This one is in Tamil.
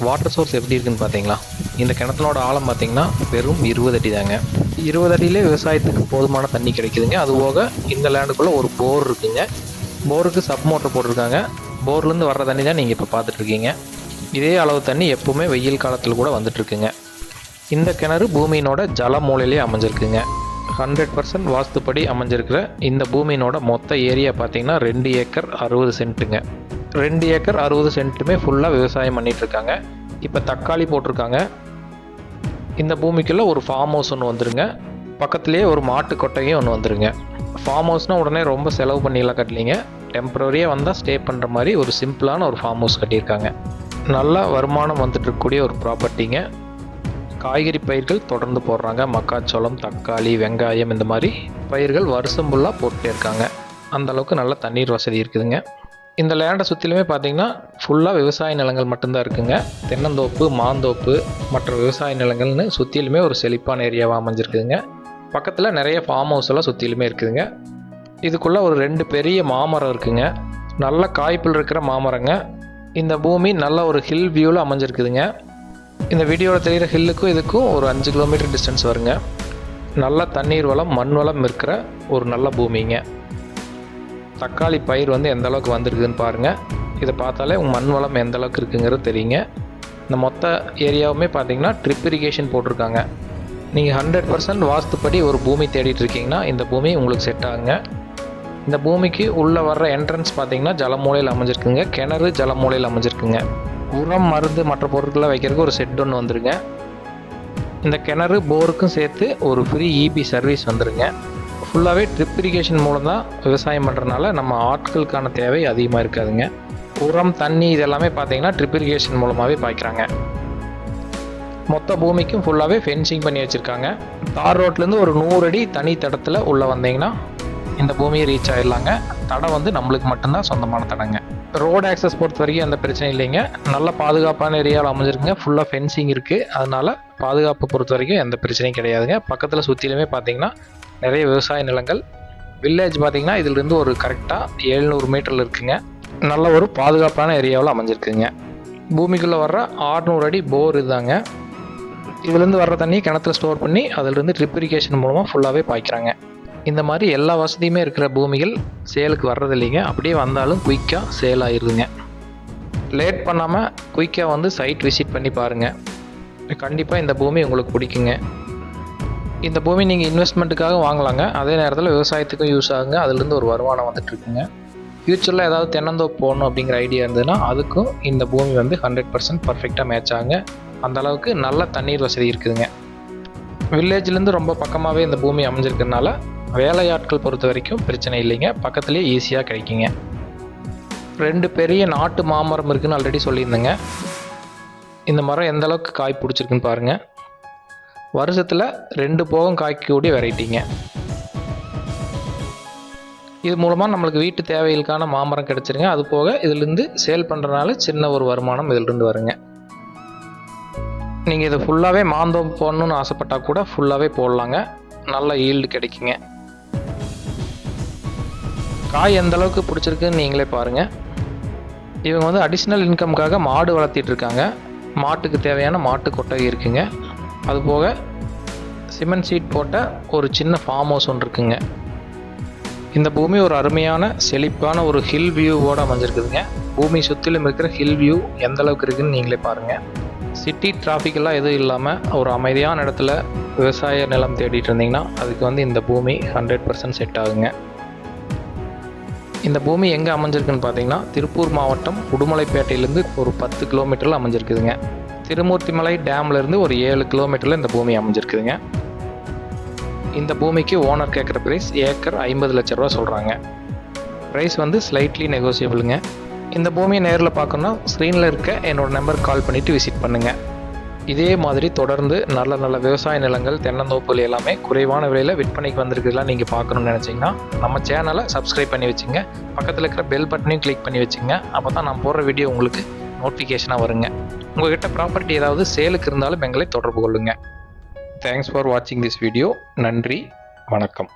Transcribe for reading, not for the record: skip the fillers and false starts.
வாட்டர் சோர்ஸ் எப்படி இருக்குன்னு பார்த்தீங்களா? இந்த கிணத்தினோட ஆழம் பார்த்தீங்கன்னா வெறும் 20 அடி தாங்க. 20 அடியிலே விவசாயத்துக்கு போதுமான தண்ணி கிடைக்குதுங்க. அதுபோக இந்த லேண்டுக்குள்ளே ஒரு போர் இருக்குங்க. போருக்கு சப் மோட்டர் போட்டிருக்காங்க. போர்லேருந்து வர்ற தண்ணி தான் நீங்கள் இப்போ பார்த்துட்ருக்கீங்க. இதே அளவு தண்ணி எப்போவுமே வெயில் காலத்தில் கூட வந்துட்டுருக்குங்க. இந்த கிணறு பூமியினோட ஜல மூலையிலே அமைஞ்சிருக்குங்க. 100% வாஸ்துப்படி அமைஞ்சிருக்கிற இந்த பூமியினோட மொத்த ஏரியா பார்த்தீங்கன்னா 2 ஏக்கர் 60 சென்ட்டுங்க. 2 ஏக்கர் 60 சென்ட்டுமே ஃபுல்லாக விவசாயம் பண்ணிகிட்ருக்காங்க. இப்போ தக்காளி போட்டிருக்காங்க. இந்த பூமிக்குள்ளே ஒரு ஃபார்ம் ஹவுஸ் ஒன்று வந்துருங்க. பக்கத்துலேயே ஒரு மாட்டு கொட்டையும் ஒன்று வந்துருங்க. ஃபார்ம் ஹவுஸ்னால் உடனே ரொம்ப செலவு பண்ணிலாம் கட்டலிங்க. டெம்பரரியாக வந்தால் ஸ்டே பண்ணுற மாதிரி ஒரு சிம்பிளான ஒரு ஃபார்ம் ஹவுஸ் கட்டியிருக்காங்க. நல்ல வருமானம் வந்துட்டு இருக்கக்கூடிய ஒரு ப்ராப்பர்ட்டிங்க. காய்கறி பயிர்கள் தொடர்ந்து போடுறாங்க. மக்காச்சோளம், தக்காளி, வெங்காயம் இந்த மாதிரி பயிர்கள் வருஷம் ஃபுல்லாக போட்டுட்டே இருக்காங்க. அந்தளவுக்கு நல்ல தண்ணீர் வசதி இருக்குதுங்க. இந்த லேண்டை சுற்றிலுமே பார்த்தீங்கன்னா ஃபுல்லாக விவசாய நிலங்கள் மட்டும்தான் இருக்குங்க. தென்னந்தோப்பு, மாந்தோப்பு மற்ற விவசாய நிலங்கள்னு சுற்றிலுமே ஒரு செழிப்பான ஏரியாவாக அமைஞ்சிருக்குதுங்க. பக்கத்தில் நிறைய ஃபார்ம் ஹவுஸ் எல்லாம் சுற்றிலுமே இருக்குதுங்க. இதுக்குள்ளே ஒரு 2 பெரிய மாமரம் இருக்குங்க. நல்ல காய்ப்பில் இருக்கிற மாமரங்க. இந்த பூமி நல்ல ஒரு ஹில் வியூவில் அமைஞ்சிருக்குதுங்க. இந்த வீடியோவில் தெரிகிற ஹில்லுக்கும் இதுக்கும் ஒரு 5 கிலோமீட்டர் டிஸ்டன்ஸ் வருங்க. நல்ல தண்ணீர் வளம், மண் வளம் இருக்கிற ஒரு நல்ல பூமிங்க. தக்காளி பயிர் எந்த அளவுக்கு வந்திருக்குதுன்னு பாருங்கள். இதை பார்த்தாலே உங்கள் மண் வளம் எந்த அளவுக்கு இருக்குங்கிறது தெரியுங்க. இந்த மொத்த ஏரியாவுமே பார்த்தீங்கன்னா ட்ரிப் இரிகேஷன் போட்டிருக்காங்க. நீங்கள் 100% வாஸ்துப்படி ஒரு பூமி தேடிட்டு இருக்கீங்கன்னா இந்த பூமி உங்களுக்கு செட் ஆகுங்க. இந்த பூமிக்கு உள்ளே வர்ற என்ட்ரன்ஸ் பார்த்தீங்கன்னா ஜலமூலையில் அமைஞ்சிருக்குங்க. கிணறு ஜலமூலையில் அமைஞ்சிருக்குங்க. உரம், மருந்து மற்ற பொருட்களை வைக்கிறதுக்கு ஒரு செட் ஒன்று வந்துருங்க. இந்த கிணறு போருக்கும் சேர்த்து ஒரு ஃப்ரீ இபி சர்வீஸ் வந்துருங்க. ஃபுல்லாகவே ட்ரிப் இரிகேஷன் மூலம் தான் விவசாயம் பண்ணுறதுனால நம்ம ஆட்களுக்கான தேவை அதிகமாக இருக்காதுங்க. உரம், தண்ணி இதெல்லாமே பார்த்தீங்கன்னா ட்ரிப் இரிகேஷன் மூலமாகவே பாய்க்கிறாங்க. மொத்த பூமிக்கும் ஃபுல்லாகவே ஃபென்சிங் பண்ணி வச்சுருக்காங்க. தார் ரோட்லேருந்து ஒரு 100 அடி தனி தடத்தில் உள்ளே வந்தீங்கன்னா இந்த பூமியை ரீச் ஆகிடலாங்க. தடம் நம்மளுக்கு மட்டும்தான் சொந்தமான தடங்க. ரோடு ஆக்சஸ் பொறுத்த வரைக்கும் எந்த பிரச்சனையும் இல்லைங்க. நல்ல பாதுகாப்பான ஏரியாவில் அமைஞ்சிருக்குங்க. ஃபுல்லாக ஃபென்சிங் இருக்குது. அதனால் பாதுகாப்பை பொறுத்த வரைக்கும் எந்த பிரச்சனையும் கிடையாதுங்க. பக்கத்தில் சுற்றிலுமே பார்த்தீங்கன்னா நிறைய விவசாய நிலங்கள். வில்லேஜ் பார்த்தீங்கன்னா இதிலிருந்து ஒரு கரெக்டாக 700 மீட்டரில் இருக்குங்க. நல்ல ஒரு பாதுகாப்பான ஏரியாவில் அமைஞ்சிருக்குங்க. பூமிக்குள்ளே வர்ற 600 அடி போர் இதுதாங்க. இதுலேருந்து வர்ற தண்ணி கிணத்துல ஸ்டோர் பண்ணி அதிலிருந்து ட்ரிப் இரிகேஷன் மூலமாக ஃபுல்லாகவே பாய்க்கிறாங்க. இந்த மாதிரி எல்லா வசதியுமே இருக்கிற பூமிகள் சேலுக்கு வர்றது இல்லைங்க. அப்படியே வந்தாலும் குயிக்காக சேல் ஆயிடுதுங்க. லேட் பண்ணாமல் குயிக்காக சைட் விசிட் பண்ணி பாருங்கள். கண்டிப்பாக இந்த பூமி உங்களுக்கு பிடிக்குங்க. இந்த பூமி நீங்கள் இன்வெஸ்ட்மெண்ட்டுக்காக வாங்கலாங்க. அதே நேரத்தில் விவசாயத்துக்கும் யூஸ் ஆகுங்க. அதுலேருந்து ஒரு வருமானம் வந்துட்டுருக்குங்க. ஃப்யூச்சரில் ஏதாவது தென்னந்தோப்பு போடணும் அப்படிங்கிற ஐடியா இருந்ததுன்னா அதுக்கும் இந்த பூமி 100% பர்ஃபெக்டாக மேட்ச் ஆகுங்க. அந்தளவுக்கு நல்ல தண்ணீர் வசதி இருக்குதுங்க. வில்லேஜ்லேருந்து ரொம்ப பக்கமாகவே இந்த பூமி அமைஞ்சிருக்கிறதுனால வேலையாட்கள் பொறுத்த வரைக்கும் பிரச்சனை இல்லைங்க. பக்கத்துலேயே ஈஸியாக கிடைக்குங்க. 2 பெரிய நாட்டு மாமரம் இருக்குதுன்னு ஆல்ரெடி சொல்லியிருந்தேங்க. இந்த மரம் எந்த அளவுக்கு காய் பிடிச்சிருக்குன்னு பாருங்கள். வருஷத்தில் 2 போகம் காய்க்கக்கூடிய வெரைட்டிங்க. இது மூலமாக நம்மளுக்கு வீட்டு தேவைகளுக்கான மாமரம் கிடச்சிருங்க. அது போக இதிலிருந்து சேல் பண்ணுறதுனால சின்ன ஒரு வருமானம் இதிலிருந்து வருங்க. நீங்கள் இதை ஃபுல்லாகவே மாந்தோப்பு போடணுன்னு ஆசைப்பட்டால் கூட ஃபுல்லாகவே போடலாங்க. நல்ல ஈல்டு கிடைக்குங்க. காய் எந்த அளவுக்கு பிடிச்சிருக்குன்னு நீங்களே பாருங்கள். இவங்க அடிஷ்னல் இன்கம்காக மாடு வளர்த்திட்டு இருக்காங்க. மாட்டுக்கு தேவையான மாட்டு கொட்டகை இருக்குங்க. அதுபோக சிமெண்ட் சீட் போட்ட ஒரு சின்ன ஃபார்ம் ஹவுஸ் ஒன்று இருக்குங்க. இந்த பூமி ஒரு அருமையான செழிப்பான ஒரு ஹில் வியூவோடு அமைஞ்சிருக்குதுங்க. பூமி சுற்றிலும் இருக்கிற ஹில் வியூ எந்த அளவுக்கு இருக்குதுன்னு நீங்களே பாருங்கள். சிட்டி டிராஃபிக்கெல்லாம் எதுவும் இல்லாமல் ஒரு அமைதியான இடத்துல விவசாய நிலம் தேடிட்டு இருந்தீங்கன்னா அதுக்கு இந்த பூமி 100% செட் ஆகுங்க. இந்த பூமி எங்கே அமைஞ்சிருக்குன்னு பார்த்தீங்கன்னா திருப்பூர் மாவட்டம் உடுமலைப்பேட்டையிலேருந்து ஒரு 10 கிலோமீட்டரில் அமைஞ்சிருக்குதுங்க. திருமூர்த்திமலை டேம்லேருந்து ஒரு 7 கிலோமீட்டரில் இந்த பூமி அமைஞ்சிருக்குதுங்க. இந்த பூமிக்கு ஓனர் கேட்குற ப்ரைஸ் ஏக்கர் 50 லட்ச ரூபா சொல்கிறாங்க. ப்ரைஸ் ஸ்லைட்லி நெகோசியபிளுங்க. இந்த பூமியை நேரில் பார்க்கணுன்னா ஸ்க்ரீனில் இருக்க என்னோடய நம்பருக்கு கால் பண்ணிவிட்டு விசிட் பண்ணுங்கள். இதே மாதிரி தொடர்ந்து நல்ல நல்ல விவசாய நிலங்கள், தென்னந்தோப்புகள் எல்லாமே குறைவான விலையில் விற்பனைக்கு வந்திருக்குதுலாம் நீங்கள் பார்க்கணுன்னு நினச்சிங்கன்னா நம்ம சேனலை சப்ஸ்கிரைப் பண்ணி வச்சுங்க. பக்கத்தில் இருக்கிற பெல் பட்டனையும் கிளிக் பண்ணி வச்சுங்க. அப்போ தான் நான் போடுற வீடியோ உங்களுக்கு நோட்டிஃபிகேஷனாக வருங்க. உங்கள்கிட்ட ப்ராப்பர்ட்டி ஏதாவது சேலுக்கு இருந்தாலும் எங்களை தொடர்பு கொள்ளுங்கள். தேங்க்ஸ் ஃபார் வாட்சிங் திஸ் வீடியோ. நன்றி, வணக்கம்.